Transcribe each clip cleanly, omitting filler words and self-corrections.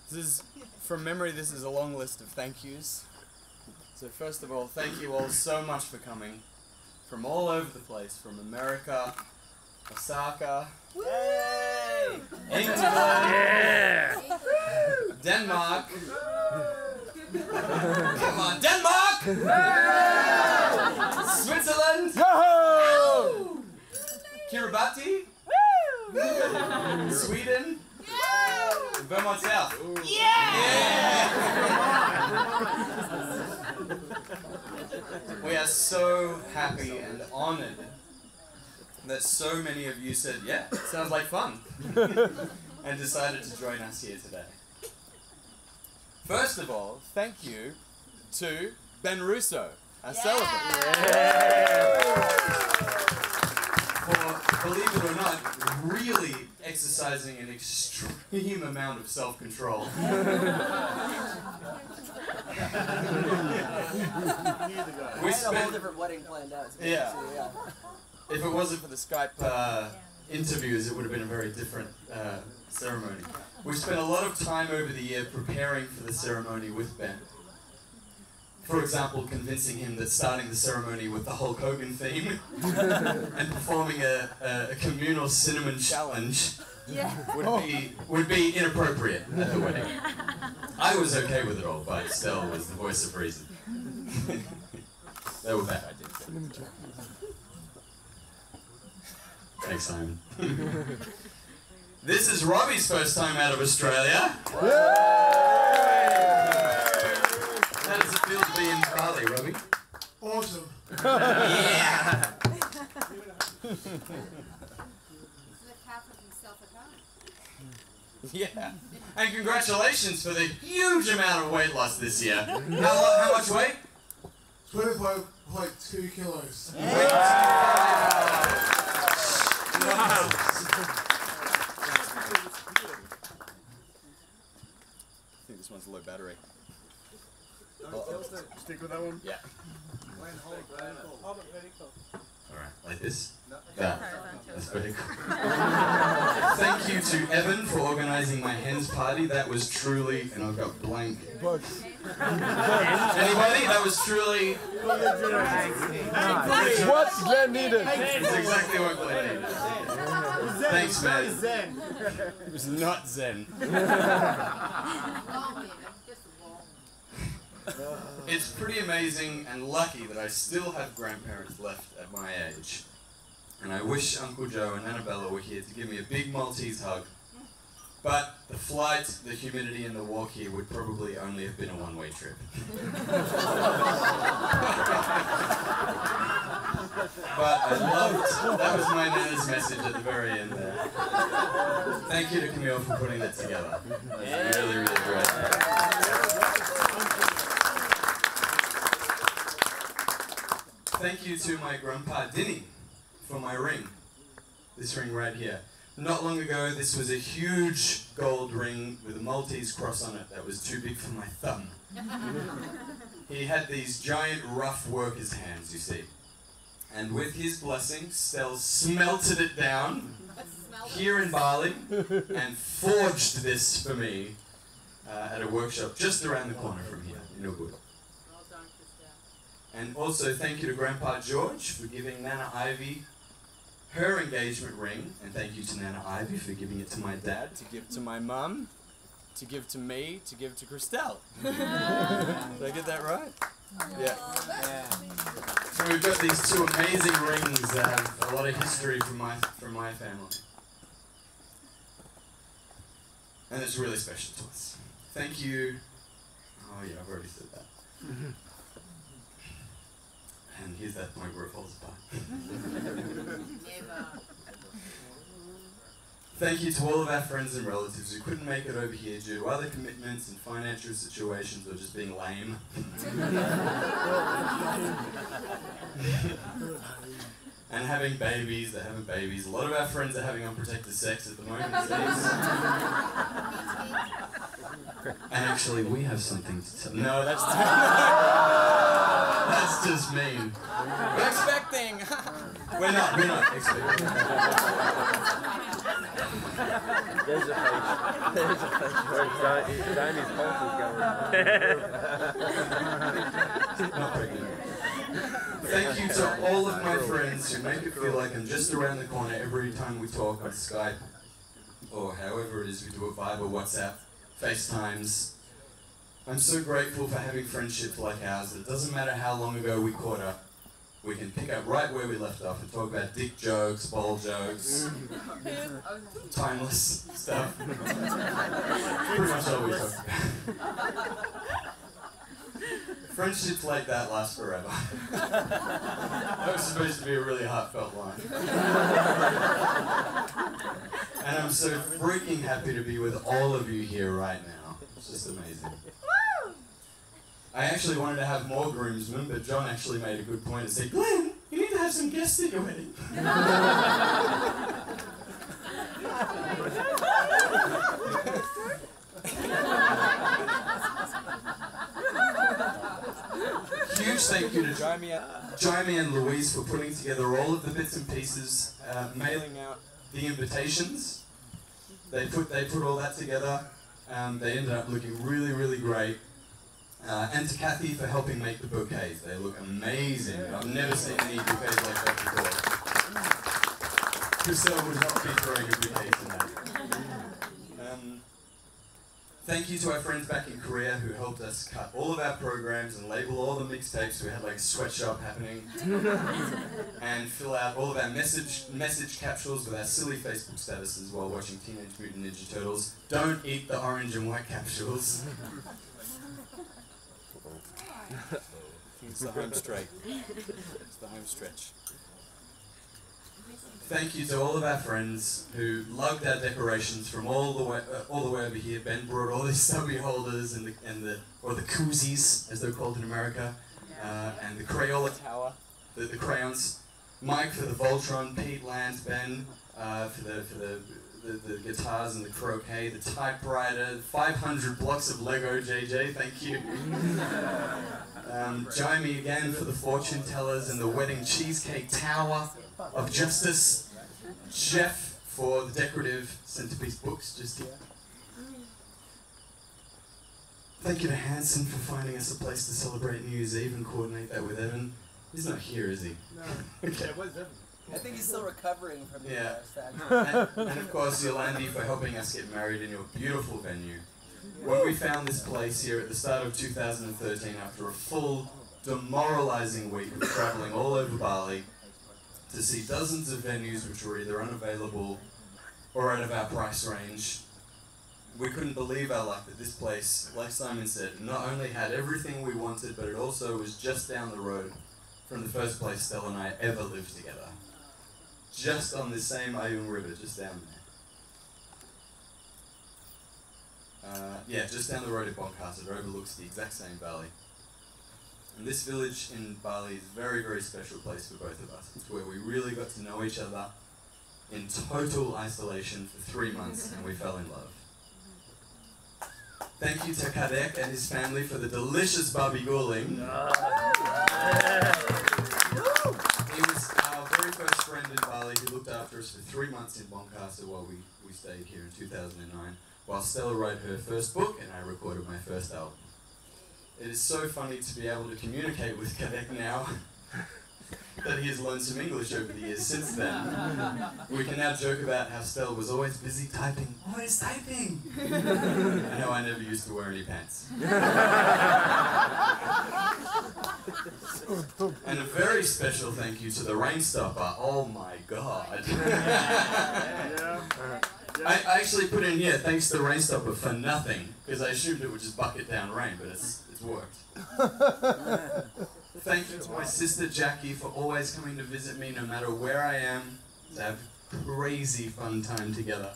This is, from memory, this is a long list of thank yous. So first of all, thank you all so much for coming from all over the place, from America, Osaka, Yay! England, Denmark, come on, Denmark, Switzerland, Kiribati, Sweden, Vermont South. We are so happy and honored that so many of you said, yeah, it sounds like fun, and decided to join us here today. First of all, thank you to Ben Russo, our celebrant. For, believe it or not, really exercising an extreme amount of self-control. We had a whole different wedding planned out. Yeah. If it wasn't for the Skype interviews, it would have been a very different ceremony. We've spent a lot of time over the year preparing for the ceremony with Ben. For example, convincing him that starting the ceremony with the Hulk Hogan theme and performing a communal cinnamon challenge would be inappropriate at the wedding. I was okay with it all, but Stella was the voice of reason. They were bad ideas. Thanks, Simon. This is Robbie's first time out of Australia. How does it feel to be in Bali, Robbie? Awesome. Yeah! Yeah. And congratulations for the huge amount of weight loss this year. How much weight? 25.2 kilos. Wow. I think this one's low battery. Stick with that one? Yeah. Alright, like this? That. That's very cool. Thank you to Evan for organising my hens party. That was truly, and I've got blank. Anybody? That was truly... What Glen needed. It's exactly what Glen needed. Thanks, man. It was not Zen. It's pretty amazing and lucky that I still have grandparents left at my age. And I wish Uncle Joe and Annabella were here to give me a big Maltese hug. But the flight, the humidity, and the walk here would probably only have been a one-way trip. But I loved, that was my Nana's message at the very end there. Thank you to Camille for putting that together. That's really, really great. Thank you to my grandpa Dinny for my ring. This ring right here. Not long ago, this was a huge gold ring with a Maltese cross on it that was too big for my thumb. He had these giant rough worker's hands, you see. And with his blessing, Stel smelted it down here in Bali and forged this for me at a workshop just around the corner from here in Ubud. And also thank you to Grandpa George for giving Nana Ivy her engagement ring, and thank you to Nana Ivy for giving it to my dad, to give to my mum, to give to me, to give to Christelle. Did I get that right? Yeah. So we've got these two amazing rings that have a lot of history from my family. And it's really special to us. Thank you. Oh yeah, I've already said that. And here's that point where it falls apart. Thank you to all of our friends and relatives who couldn't make it over here due to other commitments and financial situations or just being lame. And having babies, they're having babies. A lot of our friends are having unprotected sex at the moment. And actually, we have something to tell. No, that's that's just mean. We're expecting. We're not expecting. There's a face. There's a face. Jamie's pulse is going. Not pregnant. Thank you to all of my friends who make it feel like I'm just around the corner every time we talk on Skype, or however it is we do it, Viber, WhatsApp, FaceTimes. I'm so grateful for having friendships like ours. It doesn't matter how long ago we caught up. We can pick up right where we left off and talk about dick jokes, ball jokes, timeless stuff. Pretty much all we talk about. Friendships like that last forever. That was supposed to be a really heartfelt line. And I'm so freaking happy to be with all of you here right now. It's just amazing. I actually wanted to have more groomsmen, but John actually made a good point and said, Glenn, you need to have some guests at your wedding. Huge thank you to Jaime and Louise for putting together all of the bits and pieces, mailing out the invitations. They put all that together. They ended up looking really, really great. And to Kathy for helping make the bouquets. They look amazing. I've never seen any bouquets like that before. Priscilla would not be throwing a bouquet tonight. Thank you to our friends back in Korea who helped us cut all of our programs and label all the mixtapes. We had like a sweatshop happening. And fill out all of our message capsules with our silly Facebook statuses while watching Teenage Mutant Ninja Turtles. Don't eat the orange and white capsules. It's the home straight. It's the home stretch. Thank you to all of our friends who loved our decorations from all the way over here. Ben brought all these stubby holders and the koozies, as they're called in America, and the Crayola tower, the crayons. Mike for the Voltron, Pete, Lance, Ben for the guitars and the croquet, the typewriter, 500 blocks of Lego, JJ, thank you. Jaime again for the fortune tellers and the wedding cheesecake tower of justice. Jeff for the decorative centerpiece books just here. Thank you to Hanson for finding us a place to celebrate New Year's Eve and coordinate that with Evan. He's not here, is he? No. Okay. I think he's still recovering from the and of course Yolandi for helping us get married in your beautiful venue. When we found this place here at the start of 2013 after a full demoralizing week of traveling all over Bali to see dozens of venues which were either unavailable or out of our price range, we couldn't believe our luck that this place, like Simon said, not only had everything we wanted, but it also was just down the road from the first place Stella and I ever lived together. Just on this same Ayung River, just down there. Just down the road at Bongkasa, it overlooks the exact same valley. And this village in Bali is a very, very special place for both of us. It's where we really got to know each other in total isolation for 3 months, and we fell in love. Thank you to Kadek and his family for the delicious babi guling. He was our very first friend in Bali who looked after us for 3 months in Bongkasa while we stayed here in 2009, while Stella wrote her first book and I recorded my first album. It is so funny to be able to communicate with Kadek now that he has learned some English over the years since then. We can now joke about how Stella was always busy typing. Always typing! And how I never used to wear any pants. And a very special thank you to the rain stopper. Oh my god. I actually put in here, thanks to the rain stopper for nothing, because I assumed it would just bucket down rain, but it's worked. Thank you to my sister Jackie for always coming to visit me no matter where I am, to have a crazy fun time together.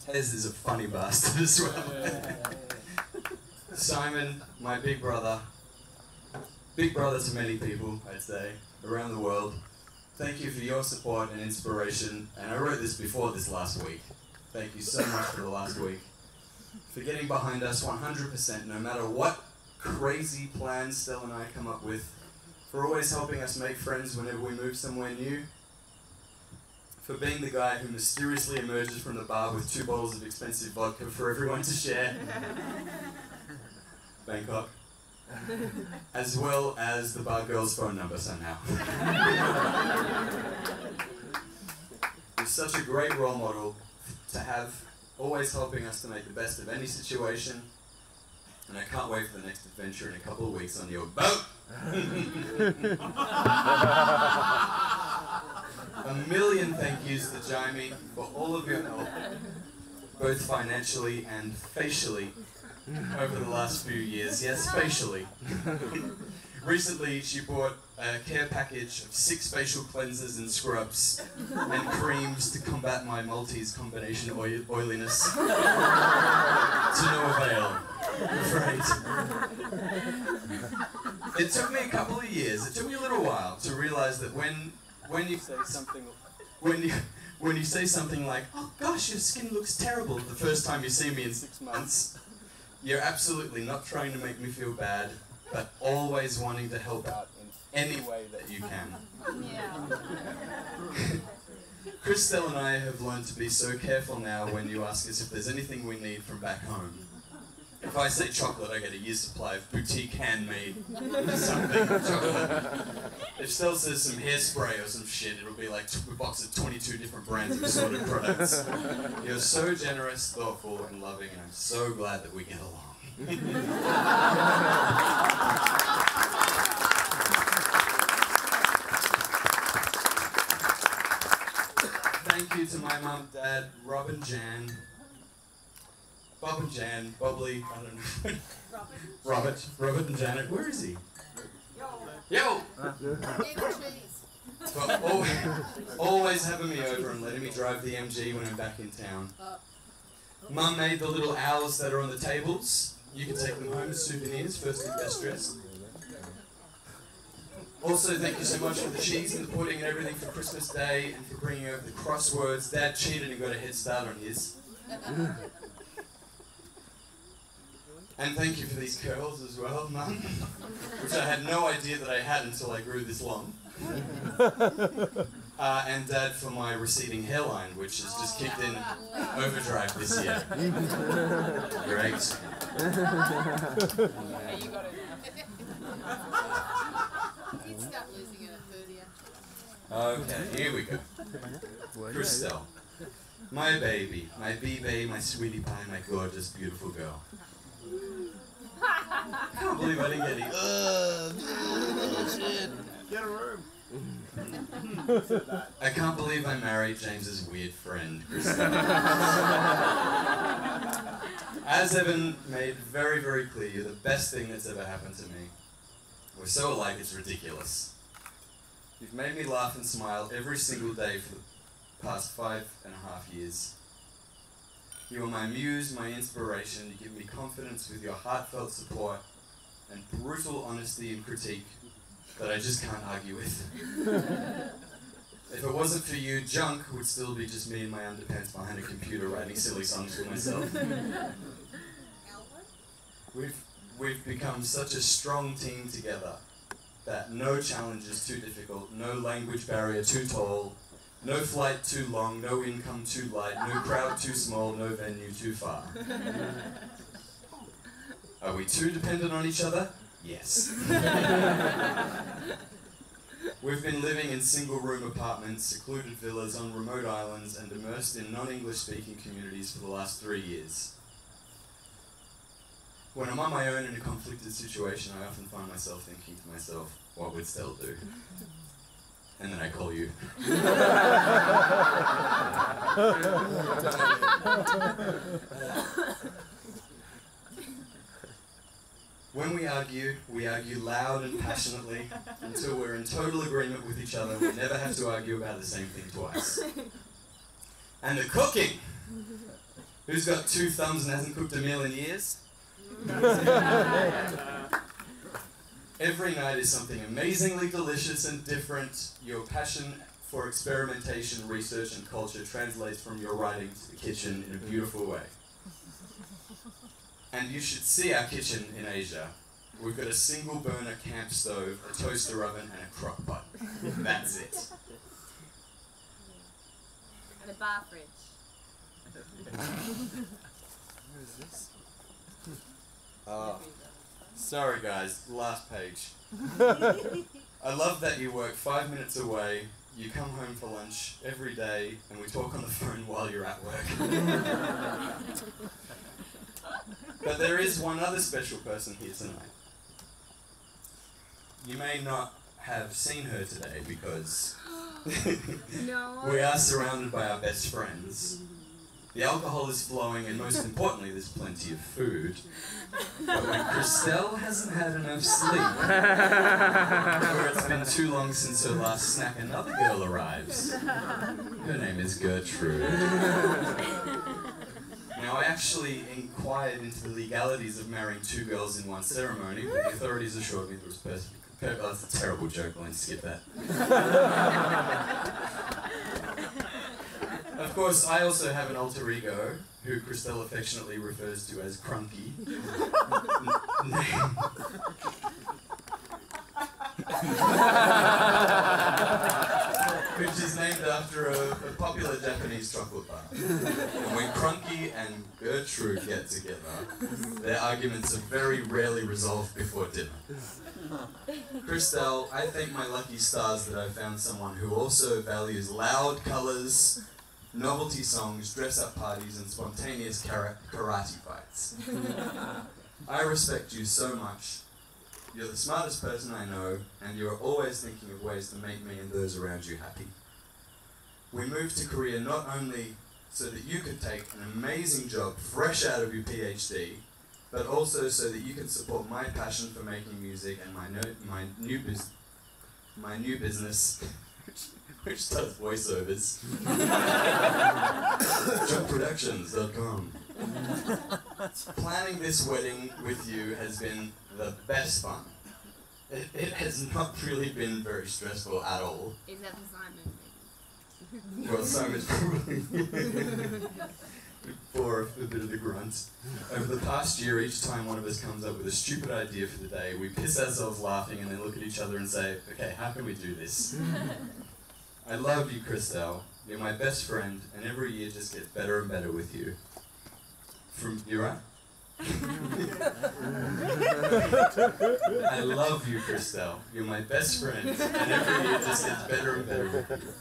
Tez is a funny bastard as well. Simon, my big brother to many people, I'd say, around the world. Thank you for your support and inspiration, and I wrote this before this last week. Thank you so much for the last week. For getting behind us 100%, no matter what crazy plans Stella and I come up with, for always helping us make friends whenever we move somewhere new, for being the guy who mysteriously emerges from the bar with 2 bottles of expensive vodka for everyone to share. Bangkok. As well as the bar girl's phone number somehow. You're such a great role model to have, always helping us to make the best of any situation. And I can't wait for the next adventure in a couple of weeks on your boat. A million thank yous to Jaime for all of your help, both financially and facially, over the last few years. Yes, facially. Recently, she bought a care package of 6 facial cleansers and scrubs and creams to combat my Maltese combination oiliness. To no avail, I'm afraid. It took me a couple of years, it took me a little while to realize that when you say something, when you say something like, "Oh gosh, your skin looks terrible," the first time you see me in 6 months, you're absolutely not trying to make me feel bad, but always wanting to help out in any way that you can. Christelle and I have learned to be so careful now when you ask us if there's anything we need from back home. If I say chocolate, I get a year's supply of boutique handmade something chocolate. If Stell says some hairspray or some shit, it'll be like a box of 22 different brands of assorted products. You're so generous, thoughtful, and loving, and I'm so glad that we get along. Thank you to my mum, dad, Rob and Jan. Bob and Jan, Bobbly, I don't know. Robert and Janet, where is he? Yo! For always having me over and letting me drive the MG when I'm back in town. Mum made the little owls that are on the tables. You can take them home as souvenirs, first and best dressed. Also, thank you so much for the cheese and the pudding and everything for Christmas Day and for bringing over the crosswords. Dad cheated and got a head start on his. And thank you for these curls as well, Mum, which I had no idea that I had until I grew this long. And Dad for my receding hairline, which has just kicked in overdrive this year. Great. You got it now. He'd start losing it at 30. Okay, here we go. Christelle, my baby, my BB, my sweetie pie, my gorgeous, beautiful girl. I can't believe I didn't get any. Shit. Get a room. I can't believe I married James's weird friend, Christelle. As Evan made very, very clear, you're the best thing that's ever happened to me. We're so alike, it's ridiculous. You've made me laugh and smile every single day for the past 5.5 years. You are my muse, my inspiration. You give me confidence with your heartfelt support and brutal honesty and critique that I just can't argue with. If it wasn't for you, junk would still be just me in my underpants behind a computer writing silly songs for myself. We've become such a strong team together that no challenge is too difficult, no language barrier too tall, no flight too long, no income too light, no crowd too small, no venue too far. Are we too dependent on each other? Yes. We've been living in single-room apartments, secluded villas on remote islands, and immersed in non-English speaking communities for the last 3 years. When I'm on my own in a conflicted situation, I often find myself thinking to myself, what would Stell do? And then I call you. When we argue loud and passionately until we're in total agreement with each other. We never have to argue about the same thing twice. And the cooking! Who's got 2 thumbs and hasn't cooked a meal in years? Every night is something amazingly delicious and different. Your passion for experimentation, research, and culture translates from your writing to the kitchen in a beautiful way. And you should see our kitchen in Asia. We've got a single burner camp stove, a toaster oven, and a crock pot. That's it. And a bar fridge. Where is this? Oh. Sorry guys, last page. I love that you work 5 minutes away, you come home for lunch every day, and we talk on the phone while you're at work. But there is one other special person here tonight. You may not have seen her today because No. we are surrounded by our best friends. The alcohol is flowing, and most importantly, there's plenty of food. But when Christelle hasn't had enough sleep, or it's been too long since her last snack, another girl arrives. Her name is Gertrude. Now, I actually inquired into the legalities of marrying 2 girls in one ceremony, but the authorities assured me there was perfect. Oh, that's a terrible joke, Glen, skip that. Of course, I also have an alter ego, who Christelle affectionately refers to as Crunky. Which is named after a popular Japanese chocolate bar. And when Crunky and Gertrude get together, their arguments are very rarely resolved before dinner. Christelle, I thank my lucky stars that I found someone who also values loud colours, novelty songs, dress-up parties, and spontaneous karate fights. I respect you so much. You're the smartest person I know, and you are always thinking of ways to make me and those around you happy. We moved to Korea not only so that you could take an amazing job fresh out of your PhD, but also so that you can support my passion for making music and my new business, which does voiceovers. JumpProductions.com. Planning this wedding with you has been the best fun. It has not really been very stressful at all. Is that the Simon maybe? Well, Simon's probably for a bit of the grunt. Over the past year, each time one of us comes up with a stupid idea for the day, we piss ourselves laughing and then look at each other and say, okay, how can we do this? I love you, Christelle. You're my best friend, and every year just gets better and better with you. You're right? I love you, Christelle. You're my best friend, and every year just gets better and better with you.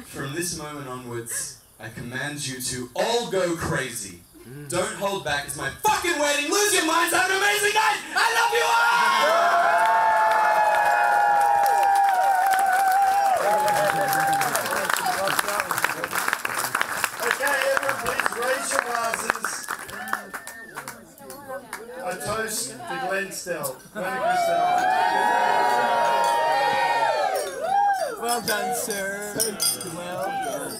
From this moment onwards, I command you to all go crazy. Don't hold back. It's my fucking wedding. Lose your minds. Have an amazing night. I love you all! Okay, everyone, please raise your glasses. A toast to Glen Stell. Well done, sir. Well done.